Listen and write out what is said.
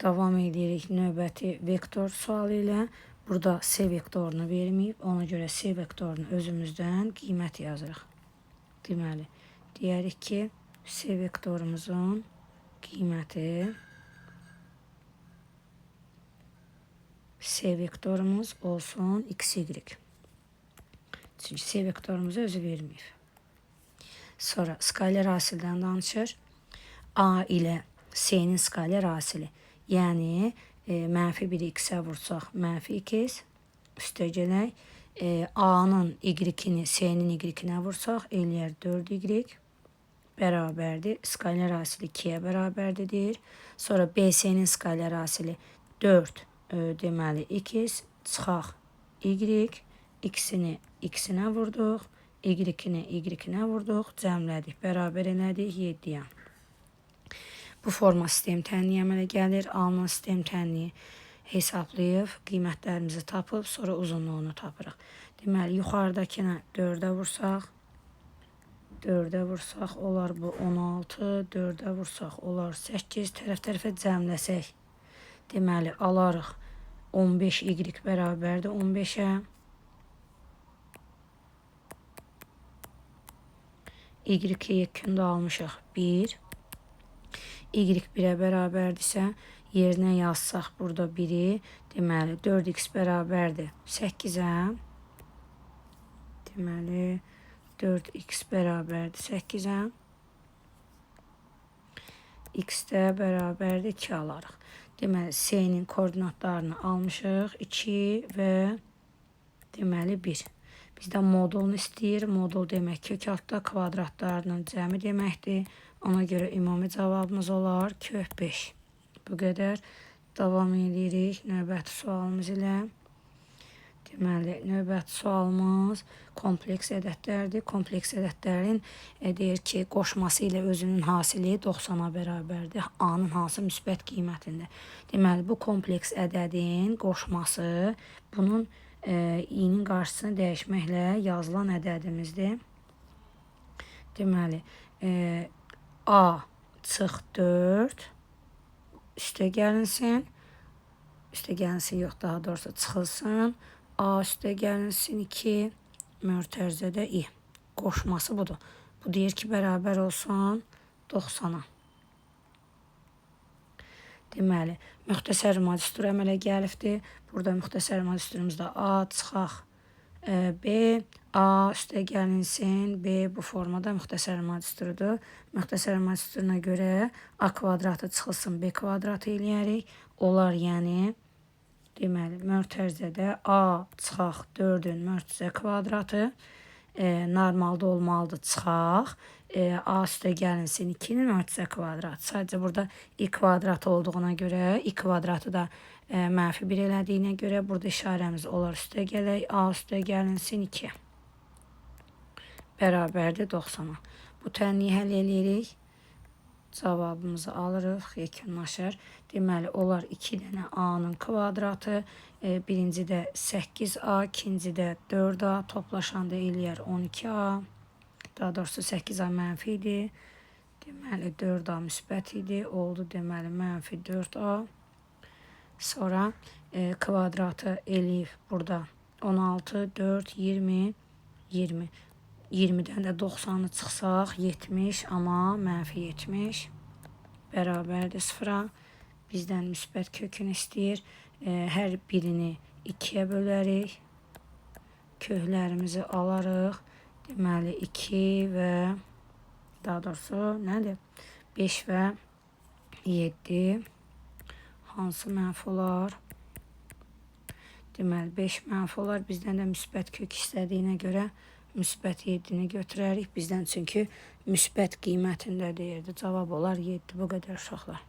Davam edirik növbəti vektor sualı ilə. Burada C vektorunu verməyib, ona görə C vektorunu özümüzdən qiymət yazırıq. Deməli, deyərik ki, C vektorumuzun qiyməti C vektorumuz olsun XY. Çünki C vektorumuzu özü verməyib. Sonra skaler asildən danışır. A ilə C-nin skaler asili. Yəni, mənfi 1-i x-ə vursaq, mənfi 2x üstəgələk. A-nın y-ini C-nin y-inə vursaq, eləyər 4y bərabərdir. Skaler asili 2-yə bərabərdir. Sonra BC-nin skaler asili 4, deməli, x çıxaq y, x-ini x-inə vurduq, y-ini y-inə vurduq, cəmlədik, bərabər elədik 7-yə. Bu forma sistem tənliyi əmələ gəlir. Alınan sistem tənliyi hesablayıb, qiymətlərimizi tapıb, sonra uzunluğunu tapırıq. Deməli, yuxarıdakına 4-ə vursaq, olar bu 16, 4-ə vursaq, olar 8, tərəf-tərəfə cəmləsək. Deməli, alarıq 15y bərabərdir 15-ə. Y-i yekunda almışıq 1. Y 1-ə bərabərdirsə, yerinə yazsaq burada 1-i, deməli 4x bərabərdir 8-ə. Deməli 4x bərabərdir 8-ə. X də bərabərdir 2 alarıq. Deməli C-nin koordinatlarını almışıq 2 və deməli 1. Bizdən modulunu istəyir. Modul demək kök altda kvadratlarının cəmi deməkdir. Ona görə ümumi cavabımız olar kök 5. Bu qədər. Davam edirik növbəti sualımız ilə. Deməli, növbəti sualımız kompleks ədədlərdir. Kompleks ədədlərin deyir ki, qoşması ilə özünün hasili 90-a bərabərdir. A-nın hansı müsbət qiymətində. Deməli, bu kompleks ədədin qoşması bunun i-nin qarşısını dəyişməklə yazılan ədədimizdir. Deməli, A çıx 4 üstə gəlinsin. Üstə gəlinsin yox, daha doğrusu çıxılsın. A üstə gəlinsin 2 mötərizədə i. Qoşması budur. Bu deyir ki, bərabər olsun 90-a. Deməli, müxtəsər majistur əmələ gəlibdir. Burada müxtəsər majisturumuzda A çıxaq B, A üstə gəlinsin, B bu formada müxtəsər majisturudur. Müxtəsər majisturuna görə A kvadratı çıxılsın, B kvadratı eləyərik. Olar, yəni, deməli, mötərizədə A çıxaq 4-ün mötərizə kvadratı normalda olmalıdır çıxaq. A üstə gəlinsin 2-nin mötərizə kvadratı. Sadəcə burada i kvadratı olduğuna görə, i kvadratı da mənfi 1 elədiyinə görə burada işarəmiz olar üstə gələk. A üstə gəlinsin 2. Bərabərdir 90-a. Bu tənliyi həll edirik. Cavabımızı alırıq, yekunlaşır. Deməli, olar 2 dənə A-nın kvadratı. Birincidə 8A, ikincidə 4A. Toplaşanda eləyər 12A. Daha doğrusu 8A mənfi idi. Deməli, 4A müsbət idi. Oldu, deməli, mənfi 4A. Sonra kvadratı eləyib burada 16, 4, 20, 20. 20-dən də 90-ı çıxsaq 70, amma mənfi 70 bərabərdir 0-a. Bizdən müsbət kökünü istəyir. Hər birini 2-yə bölərik. Köklərimizi alarıq. Deməli 2 və daha doğrusu nədir? 5 və 7 hansı mənfi olar? Deməli 5 mənfi olar. Bizdən də müsbət kök istədiyinə görə müsbət 7-ni götürərik. Bizdən çünki müsbət qiymətində deyirdi. Cavab olar 7. Bu qədər uşaqlar.